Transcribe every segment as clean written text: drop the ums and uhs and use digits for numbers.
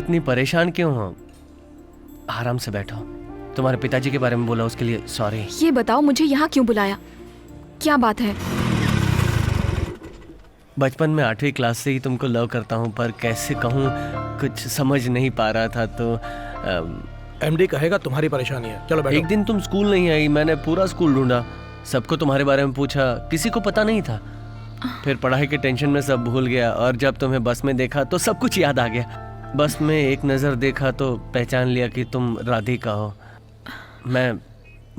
इतनी परेशान क्यों हो? आराम से बैठो। तुम्हारे पिताजी के बारे में बोला, उसके लिए सॉरी। ये बताओ मुझे यहाँ क्यों बुलाया, क्या बात है? बचपन में 8वीं क्लास से ही तुमको लव करता हूँ, पर कैसे कहूँ कुछ समझ नहीं पा रहा था, तो एमडी कहेगा तुम्हारी परेशानी है। चलो बैठो। एक दिन तुम स्कूल नहीं आई, मैंने पूरा स्कूल ढूंढा, सबको तुम्हारे बारे में पूछा, किसी को पता नहीं था। फिर पढ़ाई के टेंशन में सब भूल गया, और जब तुम्हें बस में देखा तो सब कुछ याद आ गया। बस में एक नज़र देखा तो पहचान लिया कि तुम राधिका हो। मैं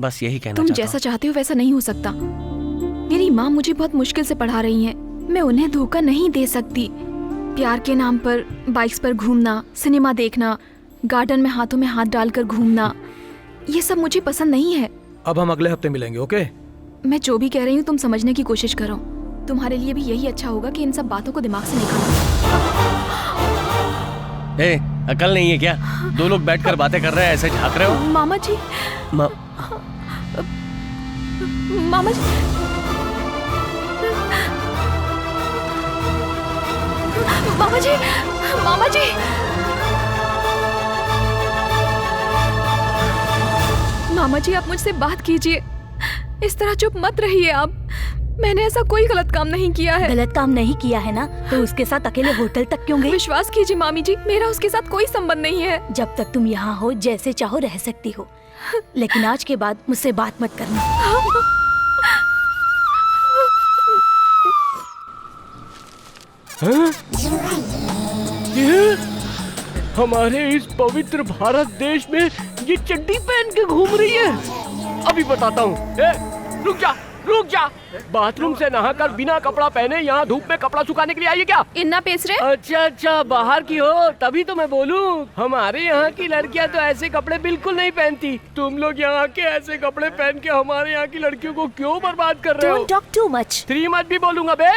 बस यही कहना चाहता हूँ। तुम जैसा चाहते हो वैसा नहीं हो सकता। मेरी माँ मुझे बहुत मुश्किल से पढ़ा रही हैं, मैं उन्हें धोखा नहीं दे सकती। प्यार के नाम पर बाइक्स पर घूमना, सिनेमा देखना, गार्डन में हाथों में हाथ डालकर घूमना, ये सब मुझे पसंद नहीं है। अब हम अगले हफ्ते मिलेंगे, ओके? मैं जो भी कह रही हूँ तुम समझने की कोशिश करो। तुम्हारे लिए भी यही अच्छा होगा कि इन सब बातों को दिमाग से निकालो। ए, अकल नहीं है क्या? दो लोग बैठकर बातें कर रहे हैं, ऐसे झांक रहे हो? मामा जी, मामा जी, मामा जी, मामा जी, मामा जी आप मुझसे बात कीजिए, इस तरह चुप मत रहिए आप। मैंने ऐसा कोई गलत काम नहीं किया है। गलत काम नहीं किया है ना, तो उसके साथ अकेले होटल तक क्यों गई? विश्वास कीजिए मामी जी, मेरा उसके साथ कोई संबंध नहीं है। जब तक तुम यहाँ हो जैसे चाहो रह सकती हो, लेकिन आज के बाद मुझसे बात मत करना। ये हमारे इस पवित्र भारत देश में ये चड्डी पहन के घूम रही है। अभी बताता हूँ। रुक जा, रुक जा। बाथरूम से नहाकर बिना कपड़ा पहने यहाँ धूप में कपड़ा सुखाने के लिए आई है क्या? इन्ना पेस रहे? अच्छा अच्छा, बाहर की हो तभी तो मैं बोलूँ। हमारे यहाँ की लड़कियाँ तो ऐसे कपड़े बिल्कुल नहीं पहनती। तुम लोग यहाँ के ऐसे कपड़े पहन के हमारे यहाँ की लड़कियों को क्यों बर्बाद कर रहे हो? Don't talk too much. 3 मत भी बोलूंगा बे।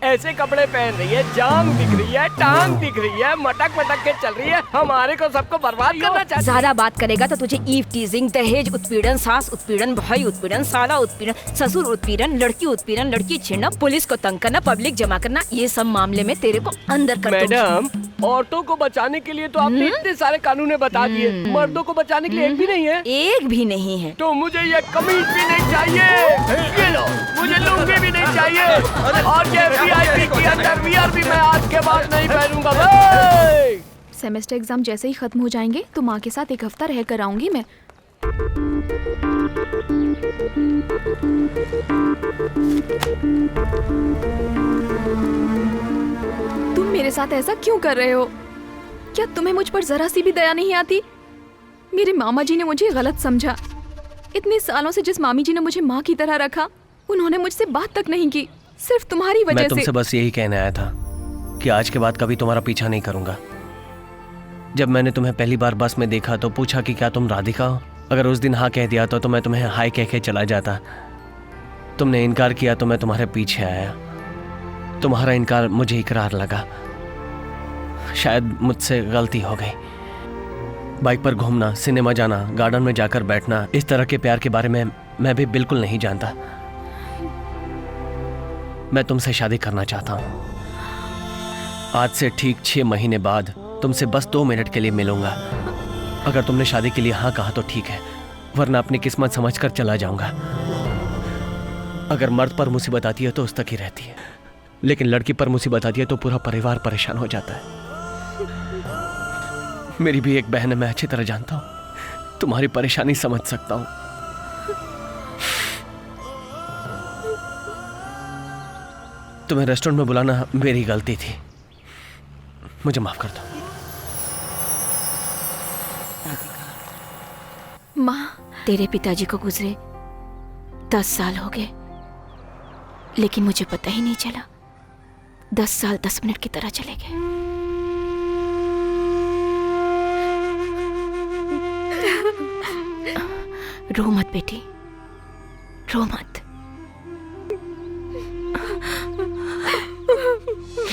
ऐसे कपड़े पहन रही है, जांग दिख रही है, टांग दिख रही है, मटक मटक के चल रही है, हमारे को सबको बर्बाद करना चाहती है। ज्यादा बात करेगा तो तुझे ईव टीजिंग, दहेज उत्पीड़न, सास उत्पीड़न, भाई उत्पीड़न, साला उत्पीड़न, ससुर उत्पीड़न, लड़की उत्पीड़न, लड़की छेड़ना, पुलिस को तंग करना, पब्लिक जमा करना, ये सब मामले में तेरे को अंदर कर दूंगी। मैडम, औरतों को बचाने के लिए तो आपने इतने सारे कानून बता दिए, मर्दों को बचाने के लिए एक भी नहीं है। एक भी नहीं है। तो मुझे ये कमीज भी नहीं चाहिए, ये लो, मुझे लुंगी भी नहीं चाहिए, और ये वीआईपी की अंडरवियर भी मैं आज के बाद नहीं पहनूंगा। सेमेस्टर एग्जाम जैसे ही खत्म हो जाएंगे तो माँ के साथ 1 हफ्ता रह कर आऊंगी मैं। तुम मेरे साथ ऐसा क्यों कर रहे हो? क्या तुम्हें मुझ पर जरा सी भी दया नहीं आती? मेरे मामा जी ने मुझे गलत समझा। इतने सालों से जिस मामी जी ने मुझे माँ की तरह रखा, उन्होंने मुझसे बात तक नहीं की, सिर्फ तुम्हारी वजह से। मैं तुमसे बस यही कहने आया था कि आज के बाद कभी तुम्हारा पीछा नहीं करूंगा। जब मैंने तुम्हें पहली बार बस में देखा तो पूछा कि क्या तुम राधिका हो। अगर उस दिन हाँ कह दिया तो मैं तुम्हें हाय कह के चला जाता। तुमने इनकार किया तो मैं तुम्हारे पीछे आया। तुम्हारा इनकार मुझे इकरार लगा। शायद मुझसे गलती हो गई। बाइक पर घूमना, सिनेमा जाना, गार्डन में जाकर बैठना, इस तरह के प्यार के बारे में मैं भी बिल्कुल नहीं जानता। मैं तुमसे शादी करना चाहता हूँ। आज से ठीक 6 महीने बाद तुमसे बस 2 मिनट के लिए मिलूंगा। अगर तुमने शादी के लिए हाँ कहा तो ठीक है, वरना अपनी किस्मत समझकर चला जाऊंगा। अगर मर्द पर मुसीबत आती है तो उस तक ही रहती है, लेकिन लड़की पर मुसीबत आती है तो पूरा परिवार परेशान हो जाता है। मेरी भी एक बहन है, मैं अच्छी तरह जानता हूं, तुम्हारी परेशानी समझ सकता हूं। तुम्हें रेस्टोरेंट में बुलाना मेरी गलती थी, मुझे माफ कर दो। माँ, तेरे पिताजी को गुजरे 10 साल हो गए, लेकिन मुझे पता ही नहीं चला। 10 साल 10 मिनट की तरह चले गए। रो मत बेटी, रो मत।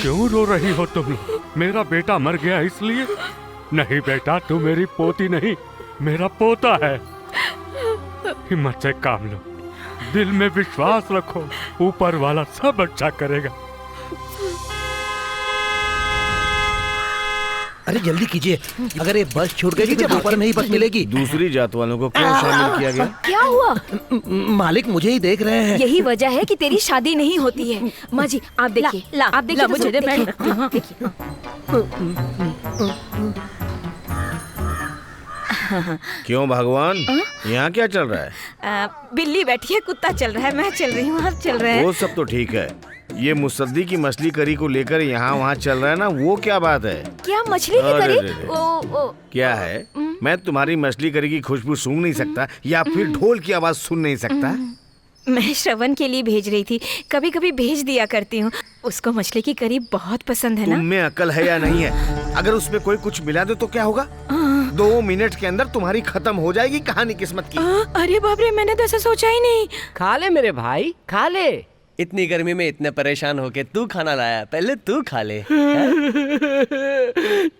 क्यों रो रही हो तुम लोग? मेरा बेटा मर गया इसलिए? नहीं बेटा, तू मेरी पोती नहीं, मेरा पोता है। हिम्मत से काम लो, दिल में विश्वास रखो, ऊपर वाला सब अच्छा करेगा। अरे जल्दी कीजिए, अगर ये बस छूट गई तो दोपहर में ही बस मिलेगी। दूसरी जात वालों को क्यों शामिल किया गया? क्या हुआ? मालिक मुझे ही देख रहे हैं। यही वजह है कि तेरी शादी नहीं होती है। माँ जी आप देखिए, आप देखिए मुझे देखिए। क्यों भगवान, यहाँ क्या चल रहा है? बिल्ली बैठी है, कुत्ता चल रहा है, मैं चल रही हूँ, आप चल रहे हैं। वो सब तो ठीक है, ये मुसद्दी की मछली करी को लेकर यहाँ वहाँ चल रहा है ना, वो क्या बात है? क्या मछली की अरे करी? रे रे। ओ क्या है, मैं तुम्हारी मछली करी की खुशबू सूंघ नहीं सकता या फिर ढोल की आवाज सुन नहीं सकता? मैं श्रवण के लिए भेज रही थी, कभी कभी भेज दिया करती हूँ। उसको मछली की करी बहुत पसंद है ना। तुम में अकल है या नहीं है? अगर उसमें कोई कुछ मिला दे तो क्या होगा? 2 मिनट के अंदर तुम्हारी खत्म हो जाएगी कहानी किस्मत की। अरे बाप रे, मैंने तो ऐसा सोचा ही नहीं। खा ले मेरे भाई, खा ले। इतनी गर्मी में इतने परेशान होके तू खाना लाया, पहले तू खा ले।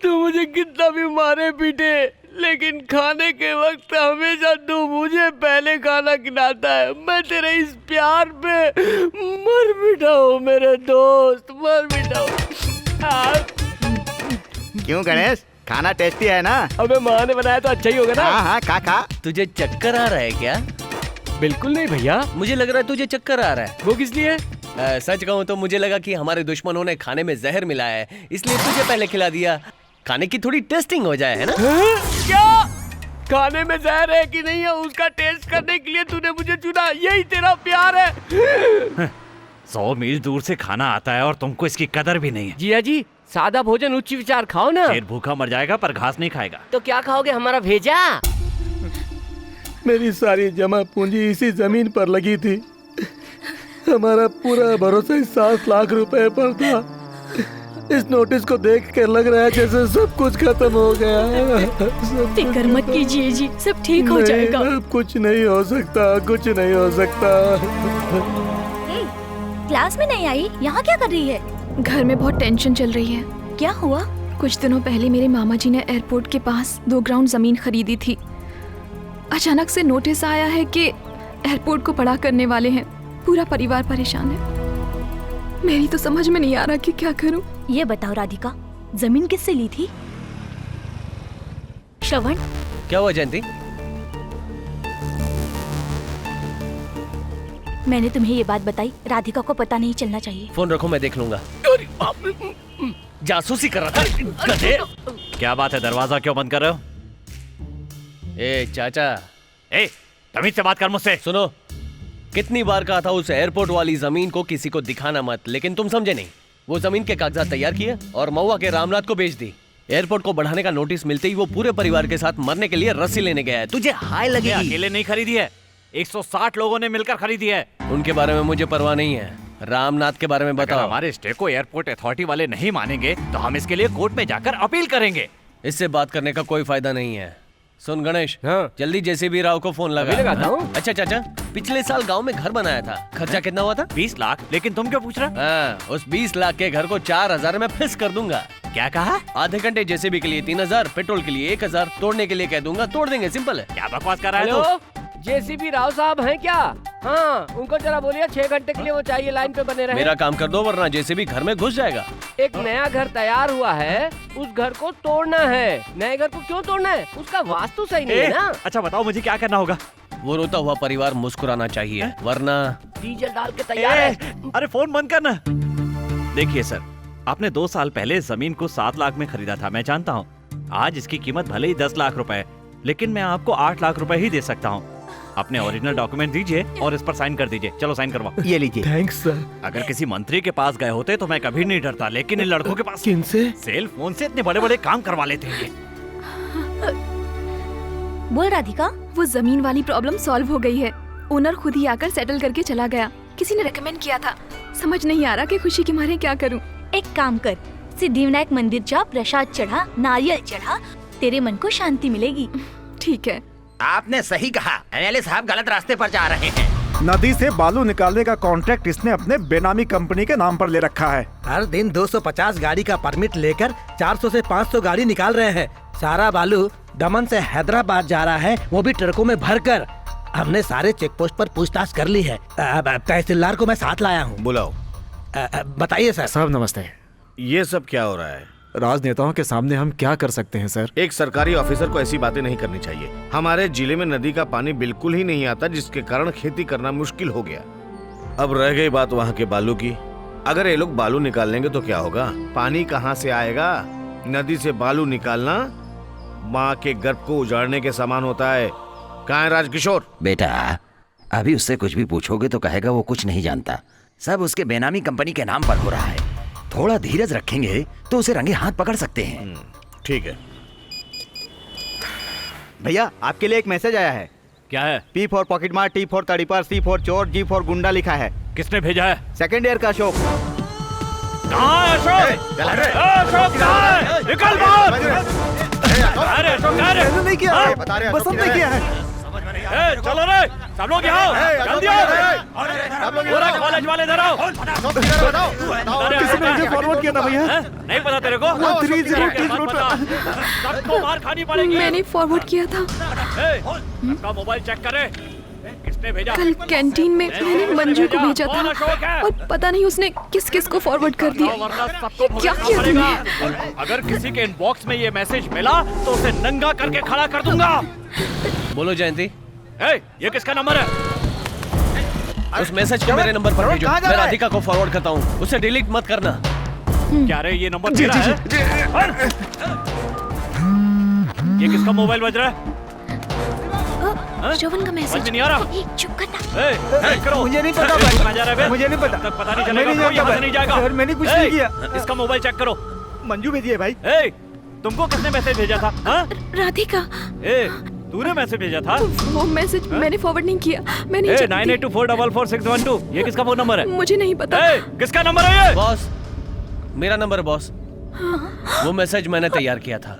तू मुझे कितना भी मारे पीटे, लेकिन खाने के वक्त हमेशा तू मुझे पहले खाना खिलाता है। मैं तेरे इस प्यार पे मर मिटा हूँ मेरे दोस्त, मर मिटा हूँ। क्यों गणेश, खाना टेस्टी है ना? अबे माँ ने बनाया तो अच्छा ही होगा ना। हाँ हाँ, खा खा। तुझे चक्कर आ रहा है क्या? बिल्कुल नहीं भैया। मुझे लग रहा है तुझे चक्कर आ रहा है। वो किस लिए? सच कहूँ तो मुझे लगा कि हमारे दुश्मनों ने खाने में जहर मिलाया है, इसलिए तुझे पहले खिला दिया। खाने की थोड़ी टेस्टिंग हो जाए, है ना? क्या खाने में जहर है कि नहीं है उसका टेस्ट करने के लिए तूने मुझे चुना? यही तेरा प्यार है? 100 मील दूर से खाना आता है और तुमको इसकी कदर भी नहीं है। जिया जी, सादा भोजन उच्च विचार खाओ ना। शेर भूखा मर जाएगा पर घास नहीं खाएगा। तो क्या खाओगे, हमारा भेजा? मेरी सारी जमा पूंजी इसी जमीन पर लगी थी। हमारा पूरा भरोसा इस 7 लाख रुपए पर था। इस नोटिस को देख कर लग रहा है जैसे सब कुछ खत्म हो गया। फिक्र मत कीजिए जी, सब ठीक हो जाएगा। अब कुछ नहीं हो सकता, कुछ नहीं हो सकता। क्लास में नहीं आई, यहाँ क्या कर रही है? घर में बहुत टेंशन चल रही है। क्या हुआ? कुछ दिनों पहले मेरे मामा जी ने एयरपोर्ट के पास 2 ग्राउंड जमीन खरीदी थी। अचानक से नोटिस आया है कि एयरपोर्ट को पड़ा करने वाले हैं। पूरा परिवार परेशान है। मेरी तो समझ में नहीं आ रहा कि क्या करूं। ये बताओ राधिका, जमीन किससे ली थी? श्रवण, क्या हुआ जयंती? मैंने तुम्हें ये बात बताई, राधिका को पता नहीं चलना चाहिए। फोन रखो, मैं देख लूंगा। जासूसी कर रहा था गधे। क्या बात है, दरवाजा क्यों बंद कर रहे हो? ए चाचा, ए तमीज से बात कर मुझसे। सुनो, कितनी बार कहा था उस एयरपोर्ट वाली जमीन को किसी को दिखाना मत, लेकिन तुम समझे नहीं। वो जमीन के कागजात तैयार किए और महुआ के रामनाथ को बेच दी। एयरपोर्ट को बढ़ाने का नोटिस मिलते ही वो पूरे परिवार के साथ मरने के लिए रस्सी लेने गया है। तुझे हाय लगेगी। अकेले नहीं खरीदी है, 160 लोगों ने मिलकर खरीदी है। उनके बारे में मुझे परवाह नहीं है, रामनाथ के बारे में अगर बताओ। हमारे स्टे को एयरपोर्ट अथॉरिटी वाले नहीं मानेंगे तो हम इसके लिए कोर्ट में जाकर अपील करेंगे। इससे बात करने का कोई फायदा नहीं है। सुन गणेश, हाँ। जल्दी जेसीबी राव को फोन लगा। अभी लगाता हूँ। अच्छा चाचा, पिछले साल गांव में घर बनाया था, खर्चा कितना हुआ था? 20 लाख। लेकिन तुम क्यों पूछ रहे? हाँ, उस 20 लाख के घर को 4000 में फिक्स कर दूंगा। क्या कहा? आधे घंटे जेसीबी के लिए 3000, पेट्रोल के लिए 1000, तोड़ने के लिए कह दूंगा, तोड़ देंगे। सिंपल है। क्या बकवास कर रहा है हेलो, तू? जेसीबी राव साहब हैं क्या? हाँ, उनको जरा बोलिए 6 घंटे के लिए वो चाहिए, लाइन पे बने रहे। मेरा काम कर दो वरना जेसीबी घर में घुस जाएगा। एक नया घर तैयार हुआ है, उस घर को तोड़ना है। नए घर को क्यों तोड़ना है? उसका वास्तु सही नहीं है ना। अच्छा बताओ मुझे क्या करना होगा? वो रोता हुआ परिवार मुस्कुराना चाहिए, वरना डीजल डाल के तैयार है। अरे फोन बंद करना। देखिए सर, आपने 2 साल पहले इस जमीन को 7 लाख में खरीदा था, मैं जानता हूँ। आज इसकी कीमत भले ही 10 लाख रुपए है, लेकिन मैं आपको 8 लाख रुपए ही दे सकता हूँ। अपने ओरिजिनल डॉक्यूमेंट दीजिए और इस पर साइन कर दीजिए। चलो साइन करवाओ। ये लीजिए। Thanks sir. अगर किसी मंत्री के पास गए होते तो मैं कभी नहीं डरता, लेकिन इन लड़कों के पास किनसे? सेल फोन से इतने बड़े बड़े काम करवा लेते हैं। बोल राधिका। वो जमीन वाली प्रॉब्लम सॉल्व हो गई है। ओनर खुद ही आकर सेटल करके चला गया। किसी ने रेकमेंड किया था। समझ नहीं आ रहा कि खुशी के मारे क्या करूं। एक काम कर, सिद्धिविनायक मंदिर जा, प्रसाद चढ़ा, नारियल चढ़ा, तेरे मन को शांति मिलेगी। ठीक है। आपने सही कहा, एमएलए साहब गलत रास्ते पर जा रहे हैं। नदी से बालू निकालने का कॉन्ट्रैक्ट इसने अपने बेनामी कंपनी के नाम पर ले रखा है। हर दिन 250 गाड़ी का परमिट लेकर 400 से 500 गाड़ी निकाल रहे हैं। सारा बालू दमन से हैदराबाद जा रहा है, वो भी ट्रकों में भरकर। हमने सारे चेक पोस्ट पर पूछताछ कर ली है। तहसीलदार को मैं साथ लाया हूँ। बुलाओ। बताइए सर। साहब नमस्ते। ये सब क्या हो रहा है? राजनेताओं के सामने हम क्या कर सकते हैं सर? एक सरकारी ऑफिसर को ऐसी बातें नहीं करनी चाहिए। हमारे जिले में नदी का पानी बिल्कुल ही नहीं आता, जिसके कारण खेती करना मुश्किल हो गया। अब रह गई बात वहाँ के बालू की। अगर ये लोग बालू निकाल लेंगे तो क्या होगा? पानी कहाँ से आएगा? नदी से बालू निकालना माँ के गर्भ को उजाड़ने के समान होता है। कहाँ है राजकिशोर? बेटा, अभी उससे कुछ भी पूछोगे तो कहेगा वो कुछ नहीं जानता। सब उसके बेनामी कंपनी के नाम पर हो रहा है। थोड़ा धीरज रखेंगे तो उसे रंगे हाथ पकड़ सकते हैं। ठीक है भैया, आपके लिए एक मैसेज आया है। क्या है? P फॉर पॉकेट मार, T फॉर तड़ीपार, C फॉर चोर, G फॉर गुंडा लिखा है। किसने भेजा है? सेकंड ईयर का अशोक। कहाँ है अशोक? अशोक कहाँ है? निकल बाहर! अरे अशोक कहाँ है? मैंने नहीं किया है, बसंत ने किया है। चलो रे, सब लोग यहाँ आओ, जल्दी आओ। पूरा कॉलेज वाले इधर आओ। किसने मुझे फॉरवर्ड किया था भैया? नहीं पता तेरे को? 30 सबको मार खानी पड़ेगी। मैंने फॉरवर्ड किया था। सबका मोबाइल चेक करे। किसने भेजा? कल कैंटीन में मैंने मंजू को भेजा था और पता नहीं उसने किस किस को फॉरवर्ड कर दिया। ये क्या किया तुमने? अगर किसी के इनबॉक्स में ये मैसेज मिला तो उसे नंगा करके खड़ा कर दूंगा। बोलो जयंती। ये किसका नंबर है? उस मैसेज को मेरे नंबर पर भेजो। मैं राधिका को फॉरवर्ड करता हूँ, उसे डिलीट मत करना। क्या रे, ये नंबर तेरा है? ये किसका मोबाइल बज रहा है? श्रवण का मैसेज नहीं आ रहा। चुप करना। मुझे नहीं पता भाई, मुझे नहीं पता। तक पता नहीं चलेगा, कोई यहाँ से नहीं जाएगा। सर, मैंने कुछ नहीं किया। इसका मोबाइल चेक करो। मंजू भेजी है भाई। तुमको किसने मैसेज भेजा था? राधिका। तूने मैसेज भेजा था? वो मैसेज मैंने फॉरवर्ड नहीं किया। मैं नहीं जानती। 9824444612। ये किसका फोन नंबर है? मुझे नहीं पता। किसका नंबर है ये? बॉस, मेरा नंबर है बॉस। वो मैसेज मैंने तैयार किया था।